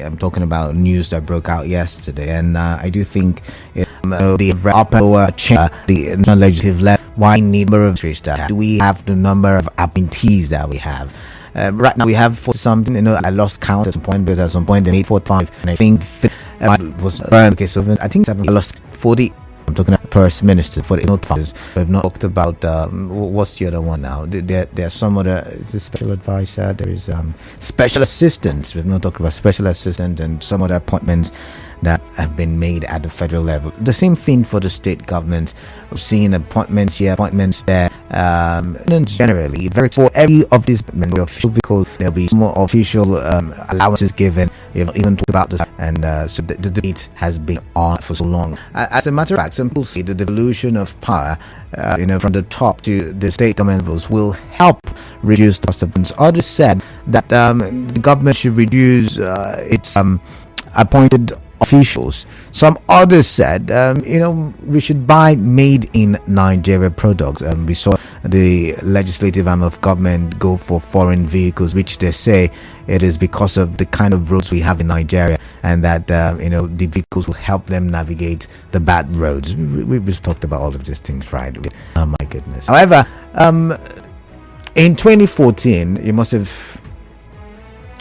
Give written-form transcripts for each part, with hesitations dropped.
I'm talking about news that broke out yesterday, and I do think the upper chair, the non-legislative level, why need number of ministries that do we have the number of appointees that we have? Right now we have 40 something. I lost count at some point, but at some point they made 45, and I think it was okay. So I think I lost 40. I'm talking about first minister for the notifiers. We've not talked about what's the other one now. There's some other. Is this special advisor? There is special assistants. We've not talked about special assistants and some other appointments that have been made at the federal level. The same thing for the state government. We've seen appointments here, appointments there. And generally, for every of these official vehicles, there'll be more official allowances given. You've even talked about this, and so the debate has been on for so long. As a matter of fact, some people say the devolution of power, from the top to the state government levels, will help reduce the cost of funds. Others said that the government should reduce its appointed officials. Some others said, we should buy made in Nigeria products. We saw the legislative arm of government go for foreign vehicles, which they say it is because of the kind of roads we have in Nigeria, and that the vehicles will help them navigate the bad roads. We've talked about all of these things, right? Oh my goodness. However, in 2014, you must have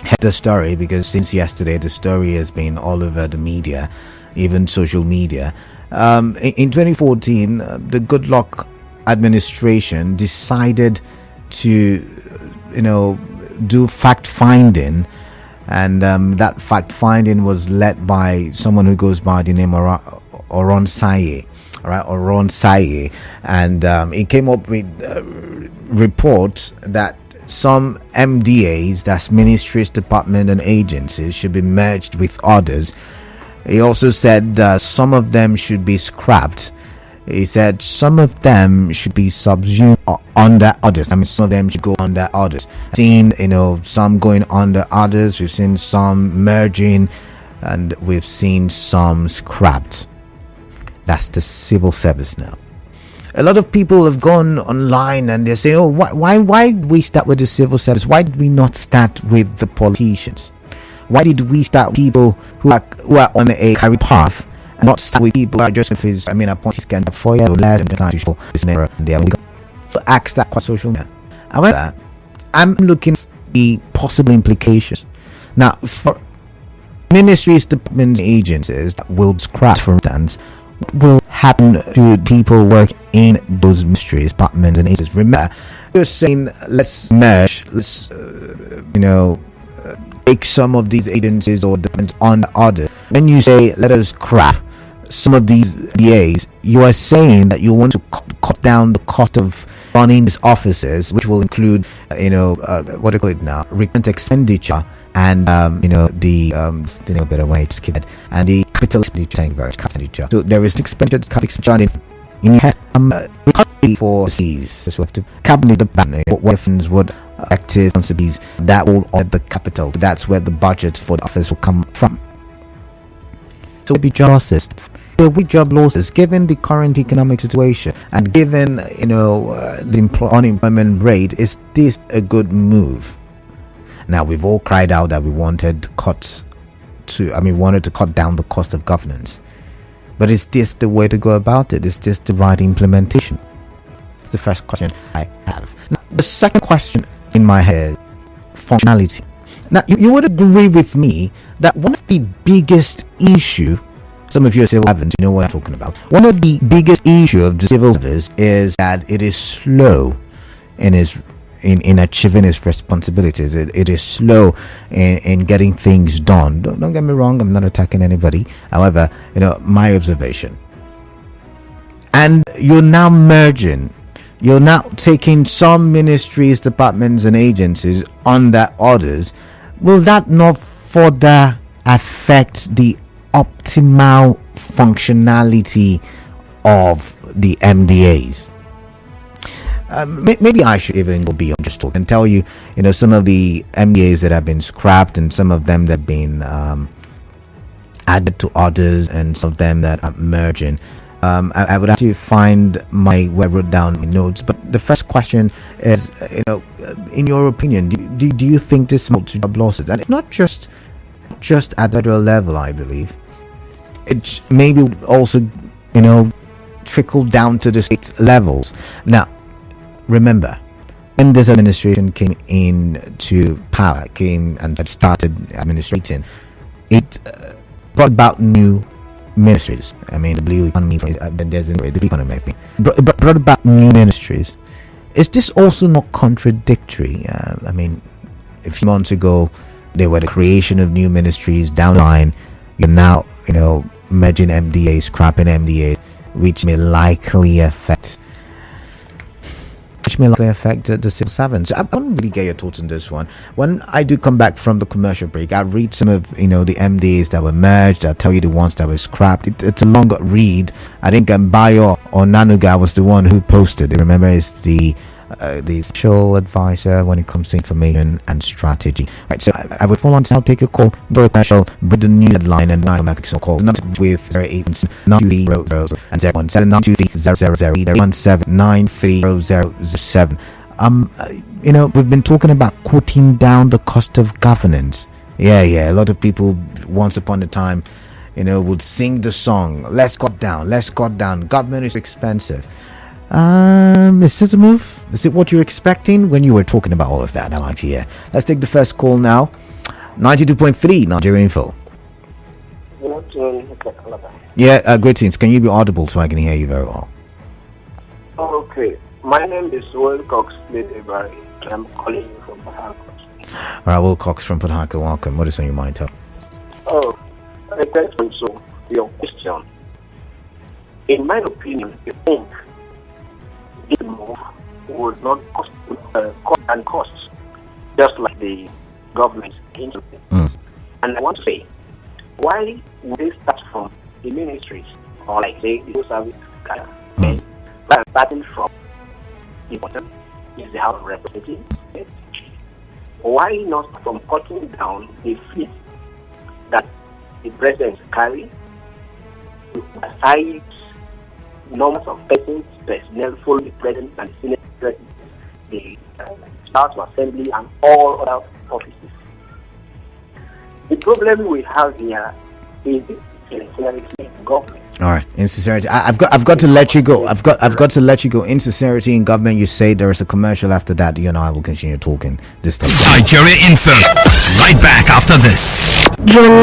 heard the story, because since yesterday the story has been all over the media, even social media. In 2014, the Goodluck administration decided to do fact finding, and that fact finding was led by someone who goes by the name Oron Saye. Right, Oron Saye, and he came up with reports that some MDAs, that's ministries, departments and agencies, should be merged with others. He also said some of them should be scrapped. He said some of them should be subsumed under others. Some of them should go under others. Seen, some going under others. We've seen some merging, and we've seen some scrapped. That's the civil service now. A lot of people have gone online and they're saying, why we start with the civil service? Why did we not start with the politicians? Why did we start with people who are on a career path, and not start with people who are just appointees can have 4 years or less, and they are to ask that question social media. However, I'm looking at the possible implications. Now, for ministries, departments, agencies that will scrap, for instance, will happen to people working in those ministries, departments and agencies. Remember, you're saying let's merge, let's take some of these agencies or departments on others. When you say let us scrap some of these DAs, you are saying that you want to cut down the cost of running these offices, which will include what do you call it now, recurrent expenditure, and the better way to keep it, and the capital expenditure. So there is expenditure in recovery for seas. So we have to cabinet the ban what weapons would active responsibilities that will add the capital. That's where the budget for the office will come from. So be justice. With job losses, given the current economic situation and given the unemployment rate, is this a good move? Now, we've all cried out that we wanted to cut down the cost of governance. But is this the way to go about it? Is this the right implementation? That's the first question I have. Now, the second question in my head, functionality. Now, you would agree with me that one of the biggest issues, some of you are civil servants, you know what I'm talking about. One of the biggest issues of the civil service is that it is slow in achieving its responsibilities. It is slow in getting things done. Don't get me wrong, I'm not attacking anybody. However, my observation. And you're now merging. You're now taking some ministries, departments and agencies under others. Will that not further affect the optimal functionality of the MDAs? Maybe I should even go beyond just talk and tell you, some of the MDAs that have been scrapped, and some of them that have been added to others, and some of them that are merging. I would have to find where I wrote down my notes. But the first question is, in your opinion, do you think this amounts to job losses? And it's not just just at the federal level, I believe. It maybe would also, you know, trickle down to the state levels. Now, remember, when this administration came into power, came and had started administrating, it brought about new ministries. I mean, the blue economy, there's the blue economy, I think, brought about new ministries. Is this also not contradictory? I mean, a few months ago, there were the creation of new ministries. Down the line, you're now, merging MDA, scrapping MDA, which may likely affect the civil servants. I don't really get your thoughts on this one. When I do come back from the commercial break, I read some of the MDAs that were merged. I'll tell you the ones that were scrapped. It's a long read. I think Bayo or Nanuga was the one who posted it. Remember, it's the special advisor when it comes to information and strategy. Right, so I would follow on to now take a call. Very special, but the new headline and now make some calls. Not with 08 and 930 and 017930017930007. We've been talking about cutting down the cost of governance. Yeah. A lot of people once upon a time, would sing the song, let's cut down. Government is expensive. Is this a move? Is it what you're expecting when you were talking about all of that? I like to hear. Let's take the first call now. 92.3 Nigeria Info. Yeah, greetings. Can you be audible so I can hear you very well? Okay. My name is Wilcox Ledeberry. I'm calling you from Port Harcourt. All right, Wilcox from Port Harcourt. Welcome. What is on your mind, tell? Thanks for your question. In my opinion, I think this move would not cost just like the government into it. And I want to say, why would they start from the ministries or like say the service and starting from the bottom is the House of Representatives? Why not from cutting down the fleet that the president carry aside numbers of persons, personnel follow the president and the senate president, the House of Assembly and all other offices. The problem we have here is the insincerity in government. All right, insincerity. I've got to let you go. I've got to let you go. Insincerity in government. You say there is a commercial after that. You and I will continue talking this time. Nigeria Info. Right back after this.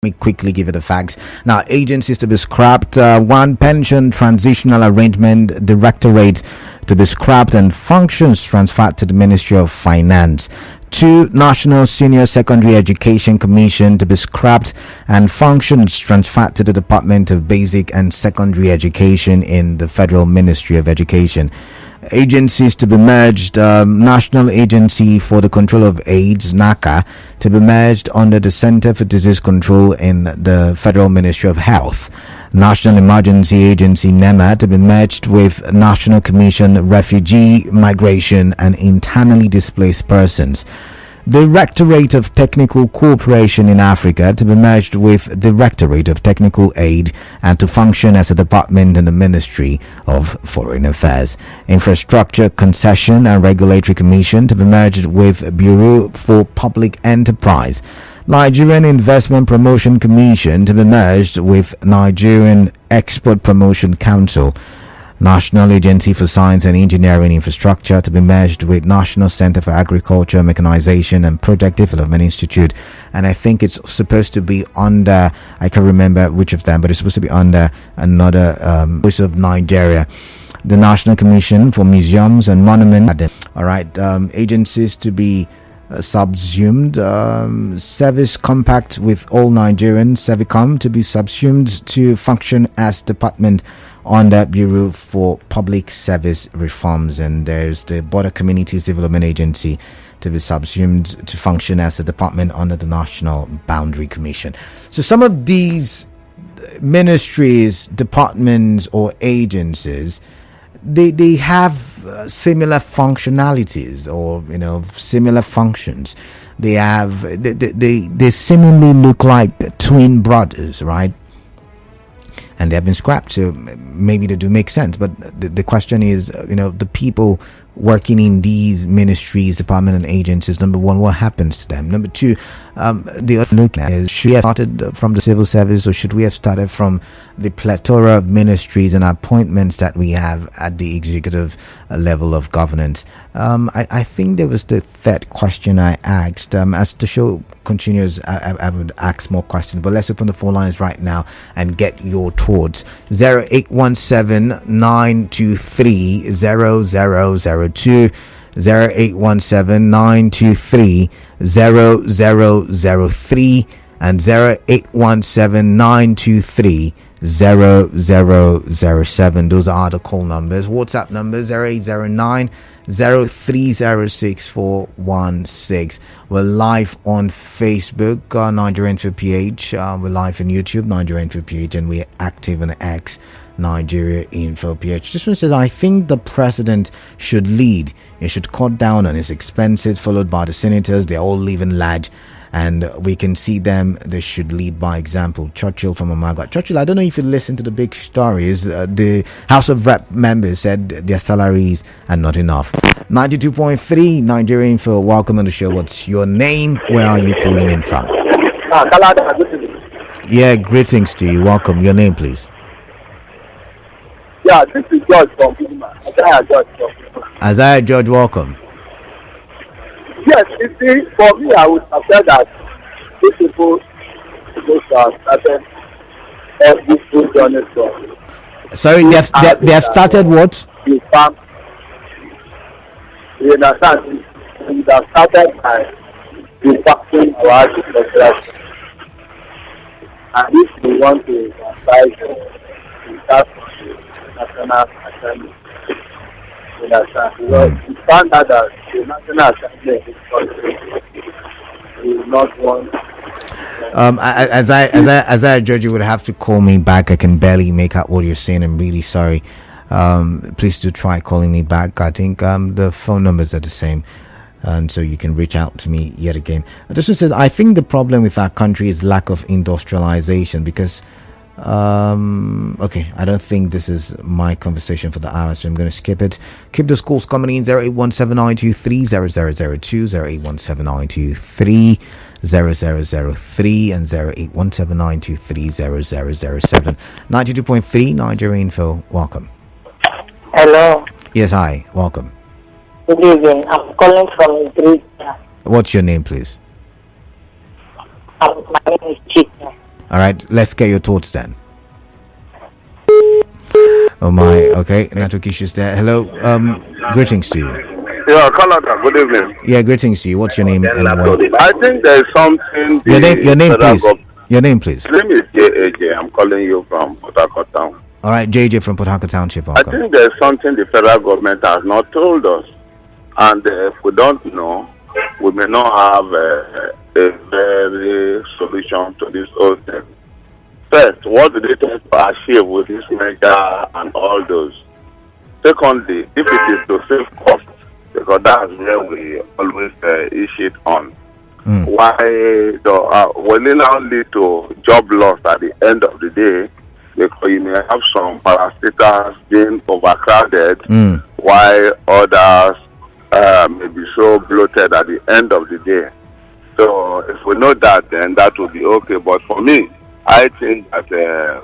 me quickly give you the facts. Now, agencies to be scrapped. One, pension transitional arrangement directorate to be scrapped and functions transferred to the Ministry of Finance. 2, National Senior Secondary Education Commission to be scrapped and functions transferred to the Department of Basic and Secondary Education in the Federal Ministry of Education. Agencies to be merged. National Agency for the Control of AIDS, NACA, to be merged under the Center for Disease Control in the Federal Ministry of Health. National Emergency Agency, NEMA, to be merged with National Commission Refugee, Migration and Internally Displaced Persons. Directorate of Technical Cooperation in Africa to be merged with Directorate of Technical Aid and to function as a department in the Ministry of Foreign Affairs. Infrastructure Concession and Regulatory Commission to be merged with Bureau for Public Enterprise. Nigerian Investment Promotion Commission to be merged with Nigerian Export Promotion Council. National Agency for Science and Engineering Infrastructure to be merged with National Center for Agriculture, Mechanization and Project Development Institute. And I think it's supposed to be under, I can't remember which of them, but it's supposed to be under another Voice of Nigeria. The National Commission for Museums and Monuments. All right, agencies to be subsumed. Service compact with all Nigerians, Servicom, to be subsumed to function as department under Bureau for Public Service Reforms. And there's the Border Communities Development Agency to be subsumed to function as a department under the National Boundary Commission. So some of these ministries, departments or agencies, they have similar functionalities or similar functions. They seemingly look like twin brothers, right? And they have been scrapped, so maybe they do make sense. But the question is, the people working in these ministries, departments, and agencies. Number one, what happens to them? Number two, the other look at is, should we have started from the civil service, or should we have started from the plethora of ministries and appointments that we have at the executive level of governance? I think there was the third question I asked. As the show continues, I would ask more questions, but let's open the phone lines right now and get your thoughts. 0817-923-0002, 0817-923-0003, and 0817-923-0007. Those are the call numbers. WhatsApp numbers 0809-0306-416. We're live on Facebook, Nigerian for PH. We're live on YouTube, Nigerian for PH, and we're active on X, Nigeria Info PH. This one says, I think the president should lead. He should cut down on his expenses, followed by the senators. They're all living large, and we can see them. They should lead by example. Churchill from Amaga. Churchill, I don't know if you listen to the big stories. The House of Rep members said their salaries are not enough. 92.3 Nigeria Info. Welcome on the show. What's your name? Where are you calling in from? Yeah, greetings to you. Welcome. Your name, please. Yeah, this is George from Isaiah George, welcome. Yes, you see, for me, I would have said that these people started this food journey from. Sorry, they have started what? The farm. You understand? They have started by impacting our agriculture. And if we want to start National Assembly. You understand? Because we found out that the National Assembly in this country will not want. As I judge, you would have to call me back. I can barely make out what you're saying. I'm really sorry. Please do try calling me back. I think the phone numbers are the same, and so you can reach out to me yet again. This one says, I think the problem with our country is lack of industrialization, because okay, I don't think this is my conversation for the hour, so I'm going to skip it. Keep the calls coming in. 0817-923-0002, 0817-923-0003, and 0817-923-0007. 92.3 Nigeria Info. Welcome. Hello. Yes, hi. Welcome. Good evening. I'm calling from Greece. What's your name, please? My name is Chika. All right, let's get your thoughts then. Oh my, okay, network issues there. Hello, greetings to you. Yeah, Canada, good evening. Yeah, greetings to you. What's your name and where? I think there's something... Your name, please. Your name, please. My name is JAJ. I'm calling you from Port Harcourt Town. All right, JJ from Port Harcourt Township. I think there's something the federal government has not told us. And if we don't know, we may not have a very solution to this whole thing. First, what do they try to achieve with this measure and all those? Secondly, if it is to save costs, because that's where we always issue it on. Why will it now lead to job loss at the end of the day? Because you may have some parastatals being overcrowded, while others may be so bloated at the end of the day. So if we know that, then that will be okay. But for me, I think that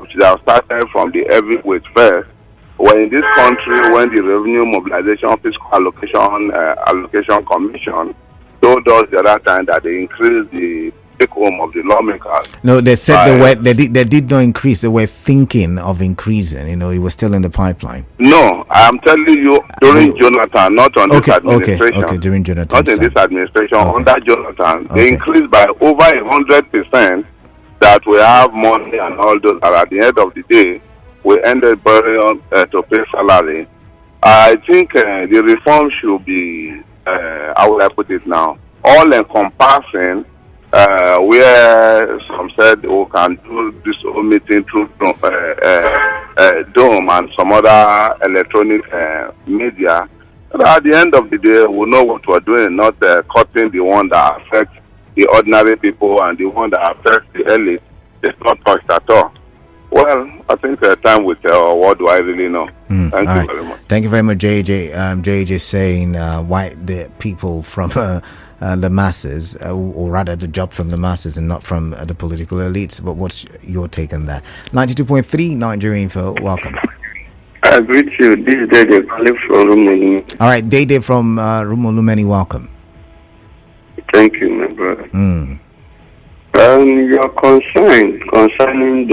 we should have started from the heavyweight first. When in this country, when the Revenue Mobilization Fiscal Allocation Commission told us the other time that they increased the take home of the lawmakers. No, they said they did not increase. They were thinking of increasing. It was still in the pipeline. No, I am telling you, during Jonathan, not on this administration. Okay, during Jonathan. Not in this administration, under Jonathan. They increased by over 100%. That we have money and all those. And at the end of the day, we ended borrowing to pay salary. I think the reform should be, how will I put it now, all encompassing, where some said we can do this whole meeting through Dome and some other electronic media. And at the end of the day, we know what we're doing, not cutting the one that affects the ordinary people and the one that affects the elite. It's not touched at all. Well, I think time will tell. What do I really know? Thank you very much. Thank you very much, JJ. JJ saying why the people from the masses, or rather the job from the masses and not from the political elites. But what's your take on that? 92.3 Nigeria Info. Welcome. I greet you. This is Dede calling from Rumoni. All right, Dede from Rumolumeni. Welcome. Thank you, my brother. Your concern concerning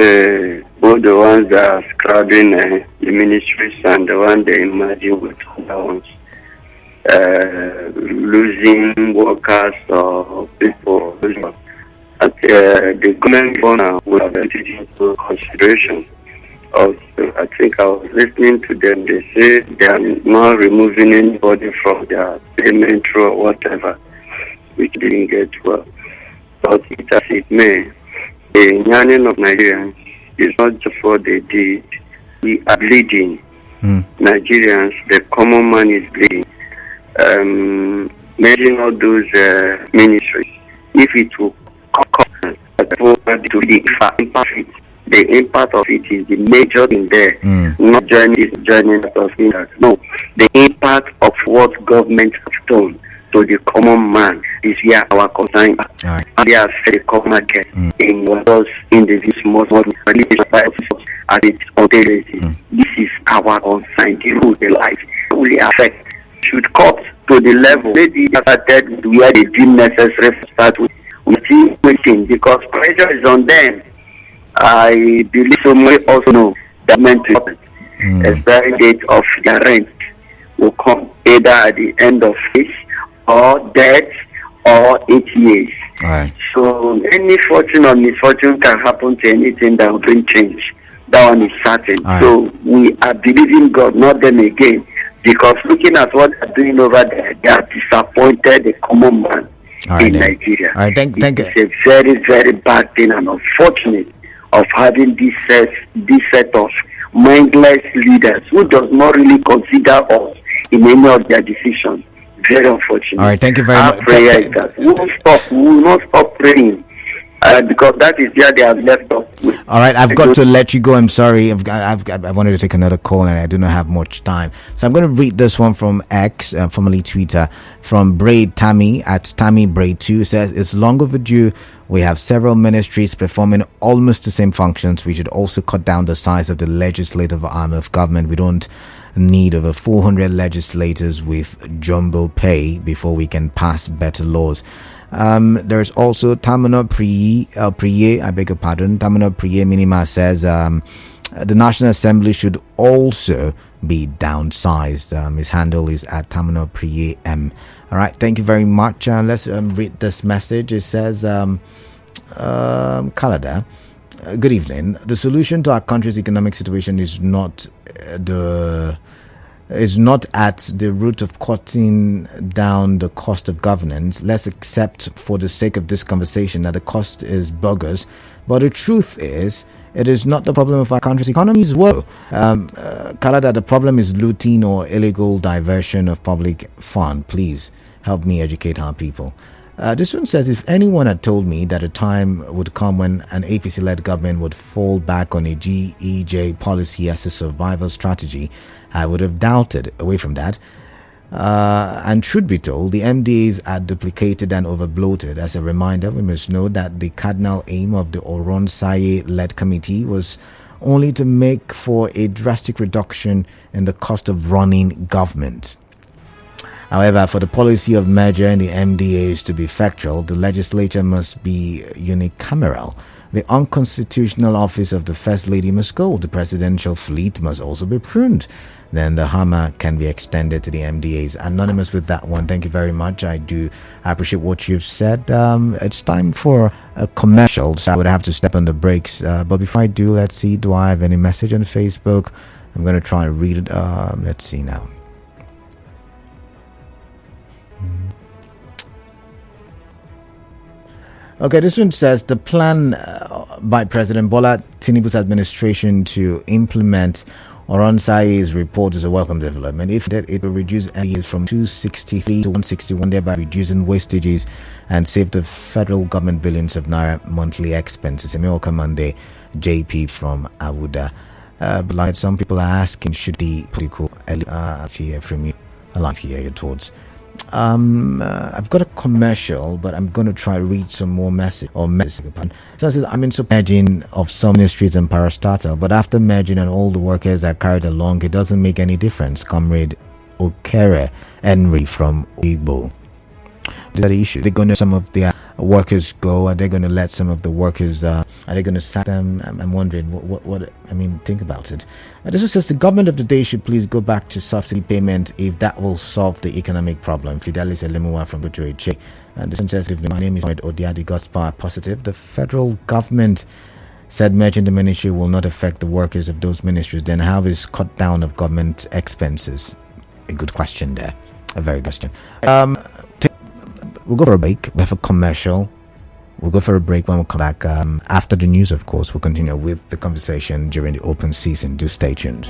both the ones that are scrubbing the ministries and the one they imagine with other ones, losing workers or people. The government will have taken into consideration. Also, I think I was listening to them. They say they are not removing anybody from their payment or whatever, which didn't get well. But it as it may, the yearning of Nigerians is not just what they did. We are bleeding. Nigerians, the common man is bleeding. Imagine all those ministries. If it will come to the impact of it is the major thing there. Not joining that. No, the impact of what government has done to the common man is here our concern. Right. And they are very common get in those individuals as its authority. This is our concern. The road, the life really affect should cut to the level maybe started where they deem necessary to start with. We still waiting because pressure is on them. I believe some may also know that expiry date of their rent will come either at the end of this or death or 8 years. Right. So any fortune or misfortune can happen to anything that will bring change. That one is certain. Right. So we are believing God, not them again. Because looking at what they're doing over there, they are disappointed the common man in Nigeria. All right, thank you. It's a very, very bad thing and unfortunate of having this set of mindless leaders who does not really consider us in any of their decisions. Very unfortunate. All right, thank you very much. Our prayer is that we will not stop praying because that is where they have left us. All right, I've got to let you go. I'm sorry. I wanted to take another call and I do not have much time. So I'm going to read this one from X, formerly Twitter, from Braid Tammy at Tammy Braid 2. It says, it's long overdue. We have several ministries performing almost the same functions. We should also cut down the size of the legislative arm of government. We don't need over 400 legislators with jumbo pay before we can pass better laws. There's also Tamino Priye, I beg your pardon. Tamino Priye Minima says the National Assembly should also be downsized. His handle is at Tamino Priye M. All right, thank you very much. Let's read this message. It says, Kalada, good evening. The solution to our country's economic situation is not at the root of cutting down the cost of governance. Let's accept for the sake of this conversation that the cost is bogus. But the truth is, it is not the problem of our country's economy as well. Kalada, the problem is looting or illegal diversion of public fund. Please help me educate our people. This one says, if anyone had told me that a time would come when an APC-led government would fall back on a GEJ policy as a survival strategy, I would have doubted. Away from that, and should be told, the MDAs are duplicated and overbloated. As a reminder, we must know that the cardinal aim of the Oronsaye-led committee was only to make for a drastic reduction in the cost of running government. However, for the policy of merger in the MDAs to be effectual, the legislature must be unicameral. The unconstitutional office of the First Lady must go. The presidential fleet must also be pruned. Then the hammer can be extended to the MDAs. Anonymous with that one. Thank you very much. I appreciate what you've said. It's time for a commercial, so I would have to step on the brakes. But before I do, let's see. Do I have any message on Facebook? I'm going to try and read it. Let's see now. Okay, this one says the plan by President Bola Tinubu's administration to implement Oronsaye's report is a welcome development. If that, it will reduce MDAs from 263 to 161, thereby reducing wastages and save the federal government billions of naira monthly expenses. Emeka Monday, JP from Awuda. Like some people are asking, should the political hear from you? I'd like to hear your thoughts. I've got a commercial, but I'm going to try to read some more message. So it says, I'm in merging of some ministries and parastatal, but after merging and all the workers are carried along, it doesn't make any difference. Comrade Okere Henry from Igbo. Is that the issue? They're going to some of the workers go? Are they going to let some of the workers? Are they going to sack them? I'm wondering what I mean. Think about it. This one says the government of the day should please go back to subsidy payment if that will solve the economic problem. Fidelis Elemuwa from Bujueche. And this one says, if my name is Odiadi Gospel positive, the federal government said merging the ministry will not affect the workers of those ministries. Then how is cut down of government expenses? A good question there. A very good question. We'll go for a break. We have a commercial. We'll go for a break. When we come back after the news, of course, we'll continue with the conversation during the open season. Do stay tuned.